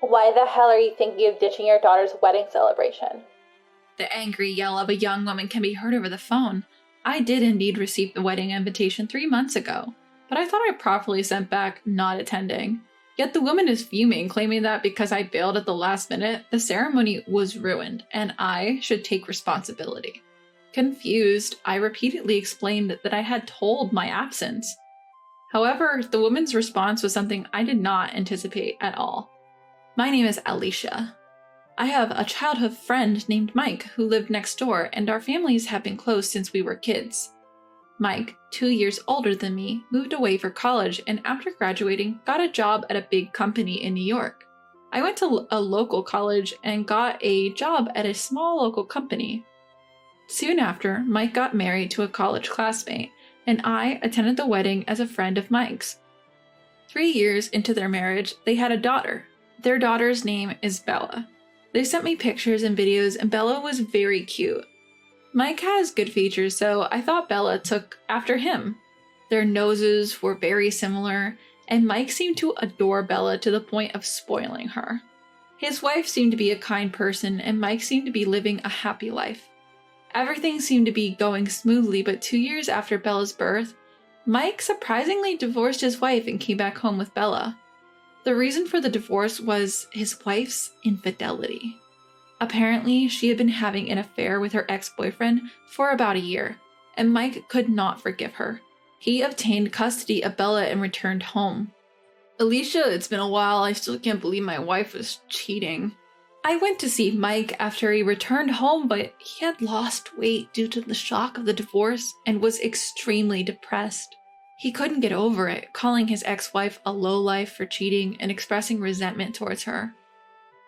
Why the hell are you thinking of ditching your daughter's wedding celebration? The angry yell of a young woman can be heard over the phone. I did indeed receive the wedding invitation 3 months ago, but I thought I properly sent back not attending. Yet the woman is fuming, claiming that because I bailed at the last minute, the ceremony was ruined, and I should take responsibility. Confused, I repeatedly explained that I had told my absence. However, the woman's response was something I did not anticipate at all. My name is Alicia. I have a childhood friend named Mike who lived next door, and our families have been close since we were kids. Mike, 2 years older than me, moved away for college and after graduating got a job at a big company in New York. I went to a local college and got a job at a small local company. Soon after, Mike got married to a college classmate, and I attended the wedding as a friend of Mike's. 3 years into their marriage, they had a daughter. Their daughter's name is Bella. They sent me pictures and videos, and Bella was very cute. Mike has good features, so I thought Bella took after him. Their noses were very similar, and Mike seemed to adore Bella to the point of spoiling her. His wife seemed to be a kind person, and Mike seemed to be living a happy life. Everything seemed to be going smoothly, but 2 years after Bella's birth, Mike surprisingly divorced his wife and came back home with Bella. The reason for the divorce was his wife's infidelity. Apparently, she had been having an affair with her ex-boyfriend for about a year, and Mike could not forgive her. He obtained custody of Bella and returned home. Alicia, it's been a while. I still can't believe my wife was cheating. I went to see Mike after he returned home, but he had lost weight due to the shock of the divorce and was extremely depressed. He couldn't get over it, calling his ex-wife a lowlife for cheating and expressing resentment towards her.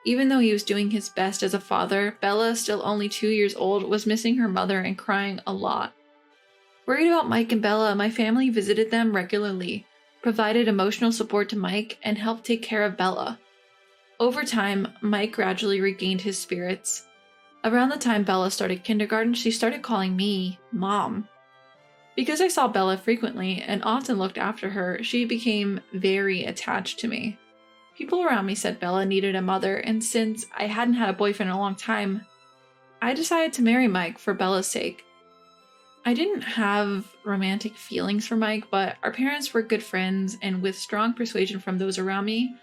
Even though he was doing his best as a father, Bella, still only 2 years old, was missing her mother and crying a lot. Worried about Mike and Bella, my family visited them regularly, provided emotional support to Mike, and helped take care of Bella. Over time, Mike gradually regained his spirits. Around the time Bella started kindergarten, she started calling me Mom. Because I saw Bella frequently and often looked after her, she became very attached to me. People around me said Bella needed a mother, and since I hadn't had a boyfriend in a long time, I decided to marry Mike for Bella's sake. I didn't have romantic feelings for Mike, but our parents were good friends, and with strong persuasion from those around me,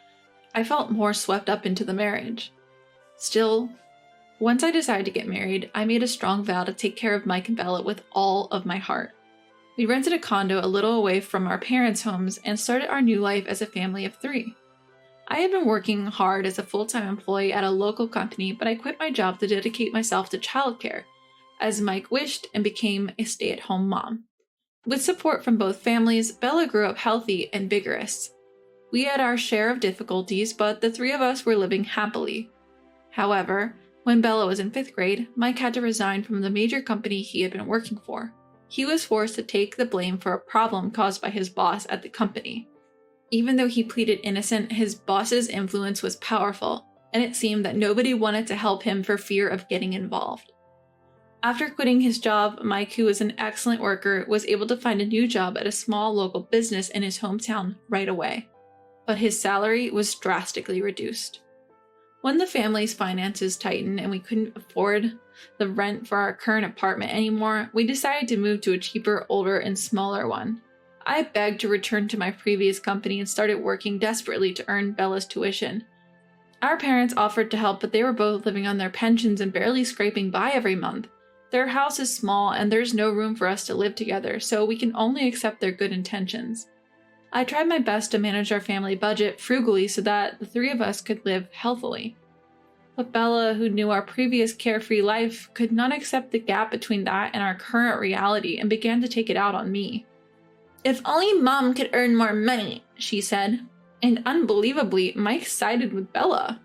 I felt more swept up into the marriage. Still, once I decided to get married, I made a strong vow to take care of Mike and Bella with all of my heart. We rented a condo a little away from our parents' homes and started our new life as a family of 3. I had been working hard as a full-time employee at a local company, but I quit my job to dedicate myself to childcare, as Mike wished, and became a stay-at-home mom. With support from both families, Bella grew up healthy and vigorous. We had our share of difficulties, but the 3 of us were living happily. However, when Bella was in 5th grade, Mike had to resign from the major company he had been working for. He was forced to take the blame for a problem caused by his boss at the company. Even though he pleaded innocent, his boss's influence was powerful, and it seemed that nobody wanted to help him for fear of getting involved. After quitting his job, Mike, who was an excellent worker, was able to find a new job at a small local business in his hometown right away, but his salary was drastically reduced. When the family's finances tightened and we couldn't afford the rent for our current apartment anymore, we decided to move to a cheaper, older, and smaller one. I begged to return to my previous company and started working desperately to earn Bella's tuition. Our parents offered to help, but they were both living on their pensions and barely scraping by every month. Their house is small and there's no room for us to live together, so we can only accept their good intentions. I tried my best to manage our family budget frugally so that the 3 of us could live healthily. But Bella, who knew our previous carefree life, could not accept the gap between that and our current reality and began to take it out on me. "If only Mom could earn more money," she said, and unbelievably, Mike sided with Bella.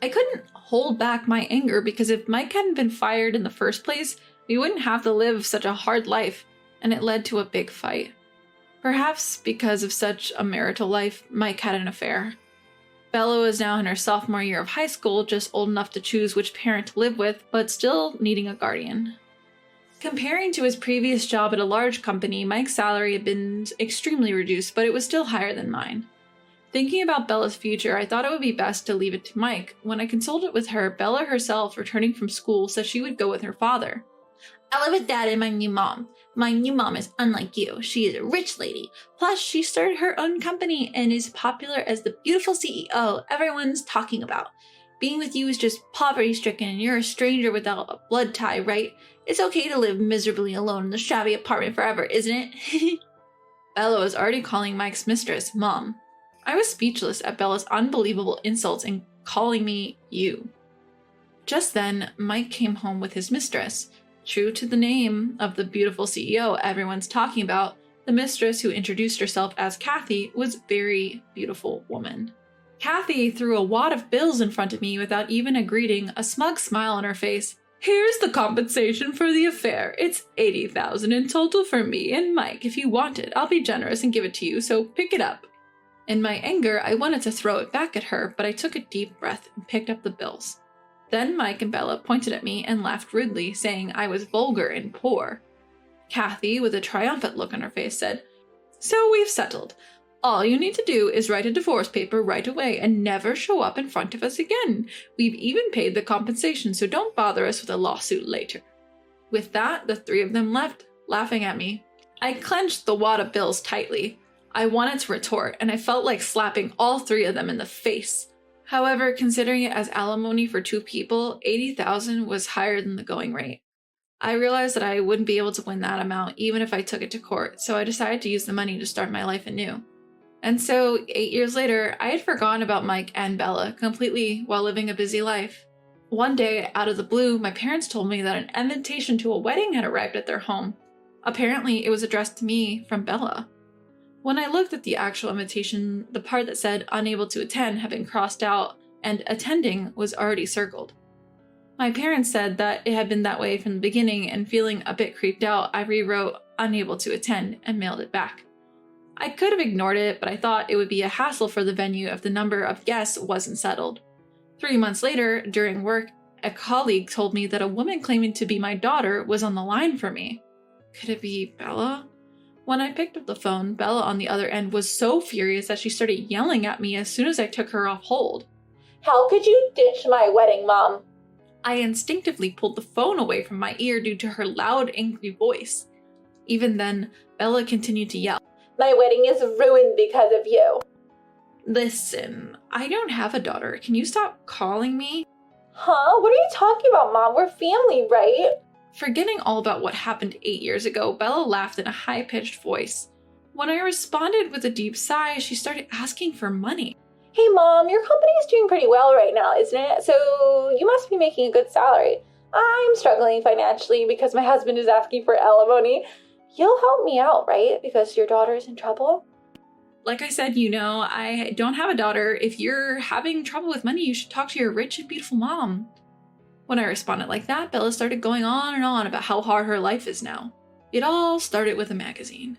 I couldn't hold back my anger because if Mike hadn't been fired in the first place, we wouldn't have to live such a hard life, and it led to a big fight. Perhaps because of such a marital life, Mike had an affair. Bella was now in her sophomore year of high school, just old enough to choose which parent to live with, but still needing a guardian. Comparing to his previous job at a large company, Mike's salary had been extremely reduced, but it was still higher than mine. Thinking about Bella's future, I thought it would be best to leave it to Mike. When I consulted with her, Bella herself, returning from school, said she would go with her father. I live with Dad and my new mom. My new mom is unlike you. She is a rich lady. Plus, she started her own company and is popular as the beautiful CEO everyone's talking about. Being with you is just poverty-stricken and you're a stranger without a blood tie, right? It's okay to live miserably alone in the shabby apartment forever, isn't it? Bella was already calling Mike's mistress Mom. I was speechless at Bella's unbelievable insults and calling me you. Just then, Mike came home with his mistress. True to the name of the beautiful CEO everyone's talking about, the mistress, who introduced herself as Kathy, was a very beautiful woman. Kathy threw a wad of bills in front of me without even a greeting, a smug smile on her face. Here's the compensation for the affair. It's $80,000 in total for me and Mike. If you want it, I'll be generous and give it to you, so pick it up. In my anger, I wanted to throw it back at her, but I took a deep breath and picked up the bills. Then Mike and Bella pointed at me and laughed rudely, saying I was vulgar and poor. Kathy, with a triumphant look on her face, said, So we've settled. All you need to do is write a divorce paper right away and never show up in front of us again. We've even paid the compensation, so don't bother us with a lawsuit later. With that, the three of them left, laughing at me. I clenched the wad of bills tightly. I wanted to retort, and I felt like slapping all three of them in the face. However, considering it as alimony for two people, $80,000 was higher than the going rate. I realized that I wouldn't be able to win that amount even if I took it to court, so I decided to use the money to start my life anew. And so, 8 years later, I had forgotten about Mike and Bella completely while living a busy life. One day, out of the blue, my parents told me that an invitation to a wedding had arrived at their home. Apparently, it was addressed to me from Bella. When I looked at the actual invitation, the part that said unable to attend had been crossed out and attending was already circled. My parents said that it had been that way from the beginning, and feeling a bit creeped out, I rewrote unable to attend and mailed it back. I could have ignored it, but I thought it would be a hassle for the venue if the number of guests wasn't settled. 3 months later, during work, a colleague told me that a woman claiming to be my daughter was on the line for me. Could it be Bella? When I picked up the phone, Bella on the other end was so furious that she started yelling at me as soon as I took her off hold. How could you ditch my wedding, Mom? I instinctively pulled the phone away from my ear due to her loud, angry voice. Even then, Bella continued to yell. My wedding is ruined because of you. Listen, I don't have a daughter. Can you stop calling me? Huh? What are you talking about, Mom? We're family, right? Forgetting all about what happened 8 years ago, Bella laughed in a high-pitched voice. When I responded with a deep sigh, she started asking for money. Hey, Mom, your company is doing pretty well right now, isn't it? So you must be making a good salary. I'm struggling financially because my husband is asking for alimony. You'll help me out, right? Because your daughter's in trouble? Like I said, I don't have a daughter. If you're having trouble with money, you should talk to your rich and beautiful mom. When I responded like that, Bella started going on and on about how hard her life is now. It all started with a magazine.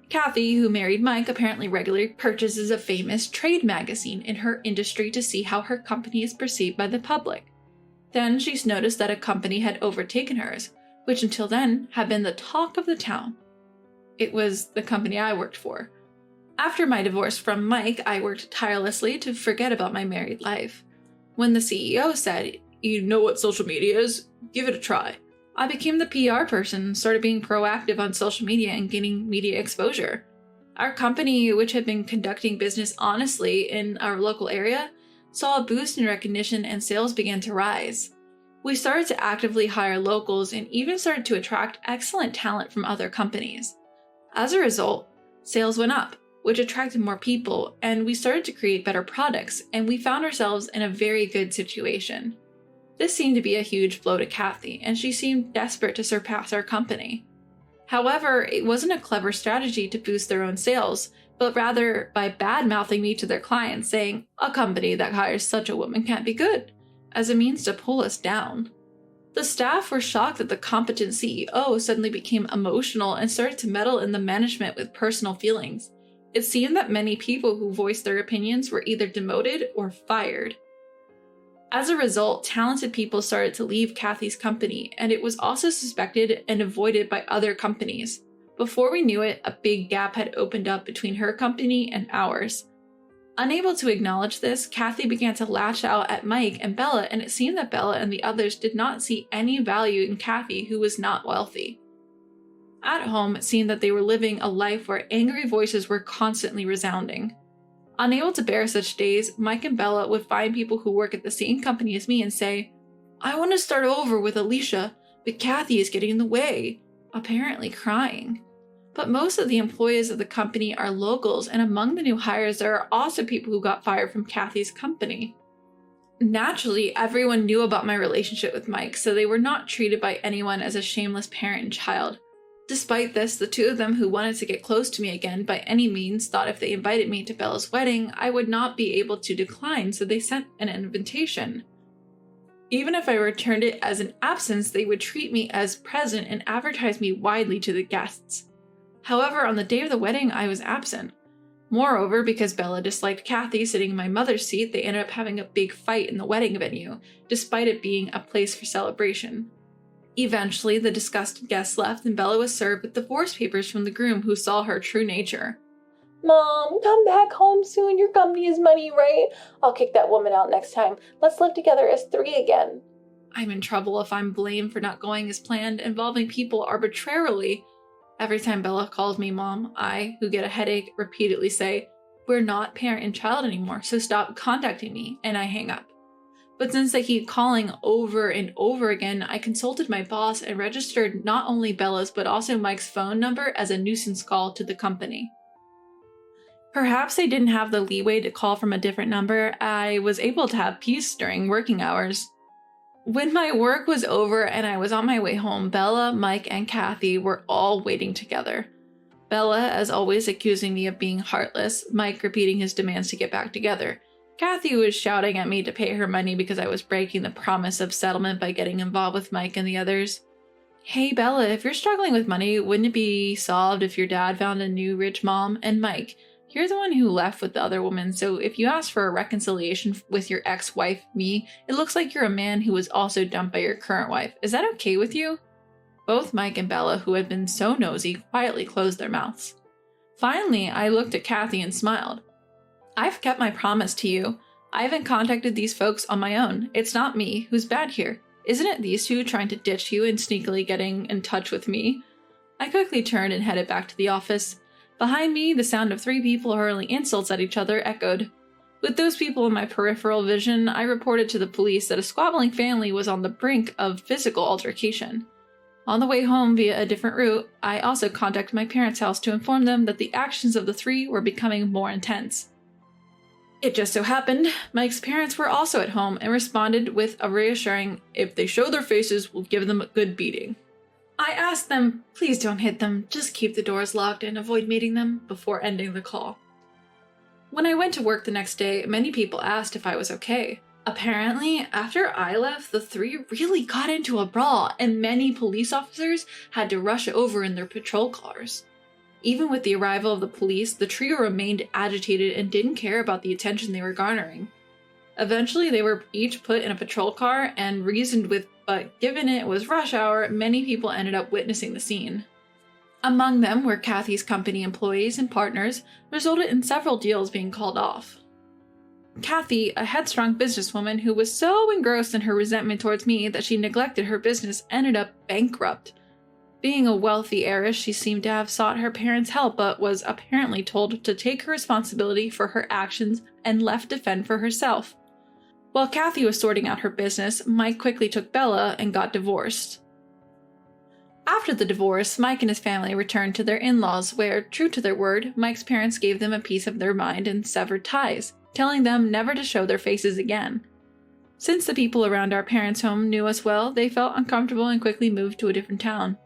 Kathy, who married Mike, apparently regularly purchases a famous trade magazine in her industry to see how her company is perceived by the public. Then she's noticed that a company had overtaken hers, which until then had been the talk of the town. It was the company I worked for. After my divorce from Mike, I worked tirelessly to forget about my married life. When the CEO said, "You know what social media is? Give it a try," I became the PR person and started being proactive on social media and gaining media exposure. Our company, which had been conducting business honestly in our local area, saw a boost in recognition and sales began to rise. We started to actively hire locals and even started to attract excellent talent from other companies. As a result, sales went up, which attracted more people, and we started to create better products, and we found ourselves in a very good situation. This seemed to be a huge blow to Kathy, and she seemed desperate to surpass our company. However, it wasn't a clever strategy to boost their own sales, but rather by bad-mouthing me to their clients, saying, "A company that hires such a woman can't be good," as a means to pull us down. The staff were shocked that the competent CEO suddenly became emotional and started to meddle in the management with personal feelings. It seemed that many people who voiced their opinions were either demoted or fired. As a result, talented people started to leave Kathy's company, and it was also suspected and avoided by other companies. Before we knew it, a big gap had opened up between her company and ours. Unable to acknowledge this, Kathy began to lash out at Mike and Bella, and it seemed that Bella and the others did not see any value in Kathy, who was not wealthy. At home, it seemed that they were living a life where angry voices were constantly resounding. Unable to bear such days, Mike and Bella would find people who work at the same company as me and say, "I want to start over with Alicia, but Kathy is getting in the way," apparently crying. But most of the employees of the company are locals, and among the new hires there are also people who got fired from Kathy's company. Naturally, everyone knew about my relationship with Mike, so they were not treated by anyone as a shameless parent and child. Despite this, the two of them who wanted to get close to me again by any means thought if they invited me to Bella's wedding, I would not be able to decline, so they sent an invitation. Even if I returned it as an absence, they would treat me as present and advertise me widely to the guests. However, on the day of the wedding, I was absent. Moreover, because Bella disliked Kathy sitting in my mother's seat, they ended up having a big fight in the wedding venue, despite it being a place for celebration. Eventually, the disgusted guests left and Bella was served with divorce papers from the groom, who saw her true nature. "Mom, come back home soon. Your company is money, right? I'll kick that woman out next time. Let's live together as three again." I'm in trouble if I'm blamed for not going as planned, involving people arbitrarily. Every time Bella calls me mom, I, who get a headache, repeatedly say, "We're not parent and child anymore, so stop contacting me," and I hang up. But since they keep calling over and over again, I consulted my boss and registered not only Bella's but also Mike's phone number as a nuisance call to the company. Perhaps they didn't have the leeway to call from a different number. I was able to have peace during working hours. When my work was over and I was on my way home, Bella, Mike, and Kathy were all waiting together. Bella, as always, accusing me of being heartless, Mike repeating his demands to get back together. Kathy was shouting at me to pay her money because I was breaking the promise of settlement by getting involved with Mike and the others. "Hey Bella, if you're struggling with money, wouldn't it be solved if your dad found a new rich mom? And Mike, you're the one who left with the other woman, so if you ask for a reconciliation with your ex-wife, me, it looks like you're a man who was also dumped by your current wife. Is that okay with you?" Both Mike and Bella, who had been so nosy, quietly closed their mouths. Finally, I looked at Kathy and smiled. "I've kept my promise to you. I haven't contacted these folks on my own. It's not me who's bad here. Isn't it these two trying to ditch you and sneakily getting in touch with me?" I quickly turned and headed back to the office. Behind me, the sound of three people hurling insults at each other echoed. With those people in my peripheral vision, I reported to the police that a squabbling family was on the brink of physical altercation. On the way home via a different route, I also contacted my parents' house to inform them that the actions of the three were becoming more intense. It just so happened, Mike's parents were also at home and responded with a reassuring, "If they show their faces, we'll give them a good beating." I asked them, "Please don't hit them, just keep the doors locked and avoid meeting them," before ending the call. When I went to work the next day, many people asked if I was okay. Apparently, after I left, the three really got into a brawl, and many police officers had to rush over in their patrol cars. Even with the arrival of the police, the trio remained agitated and didn't care about the attention they were garnering. Eventually, they were each put in a patrol car and reasoned with, but given it was rush hour, many people ended up witnessing the scene. Among them were Kathy's company employees and partners, resulted in several deals being called off. Kathy, a headstrong businesswoman who was so engrossed in her resentment towards me that she neglected her business, ended up bankrupt. Being a wealthy heiress, she seemed to have sought her parents' help, but was apparently told to take her responsibility for her actions and left to fend for herself. While Kathy was sorting out her business, Mike quickly took Bella and got divorced. After the divorce, Mike and his family returned to their in-laws, where, true to their word, Mike's parents gave them a piece of their mind and severed ties, telling them never to show their faces again. Since the people around our parents' home knew us well, they felt uncomfortable and quickly moved to a different town.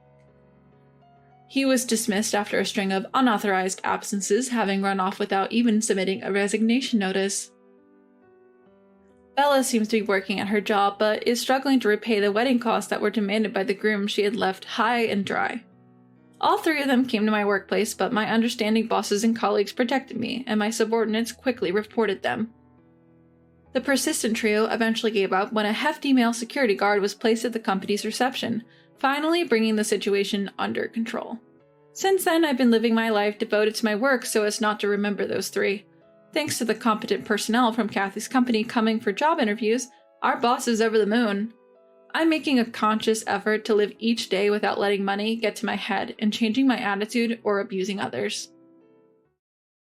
He was dismissed after a string of unauthorized absences, having run off without even submitting a resignation notice. Bella seems to be working at her job, but is struggling to repay the wedding costs that were demanded by the groom she had left high and dry. All three of them came to my workplace, but my understanding bosses and colleagues protected me, and my subordinates quickly reported them. The persistent trio eventually gave up when a hefty male security guard was placed at the company's reception, finally bringing the situation under control. Since then, I've been living my life devoted to my work so as not to remember those three. Thanks to the competent personnel from Kathy's company coming for job interviews, our boss is over the moon. I'm making a conscious effort to live each day without letting money get to my head and changing my attitude or abusing others.